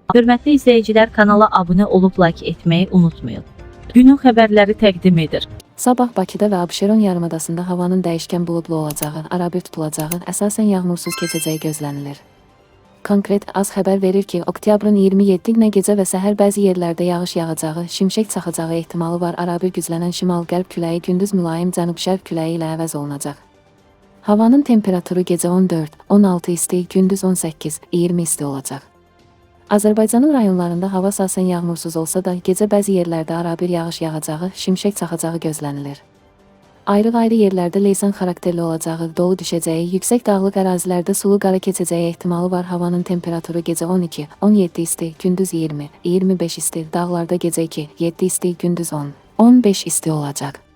Hörmətli izləyicilər, kanala abunə olub like etməyi unutmayın. Günün xəbərləri təqdim edir. Sabah Bakıda və Abşeron yarımadasında havanın dəyişkən buludlu olacağı, arabir tutulacağı, əsasən yağmursuz keçəcəyi gözlənilir. Konkret az xəbər verir ki, oktyabrın 27-nə gecə və səhər bəzi yerlərdə yağış yağacağı, şimşək çaxacağı ehtimalı var. Arabir güclənən şimal-qərb küləyi gündüz mülayim cənub-şərq küləyi ilə əvəz olunacaq. Havanın temperaturu gecə 14-16 isti, gündüz 18-20 isti olacaq. Azərbaycanın rayonlarında hava əsasən yağmursuz olsa da, gecə bəzi yerlərdə arabir yağış yağacağı, şimşək çaxacağı gözlənilir. Ayrı-ayrı yerlərdə leysan xarakterli olacağı, dolu düşəcəyi, yüksək dağlıq ərazilərdə sulu qara keçəcəyi ehtimalı var. Havanın temperaturu gecə 12-17 isti, gündüz 20-25 isti, dağlarda gecə 2-7 isti, gündüz 10-15 isti olacaq.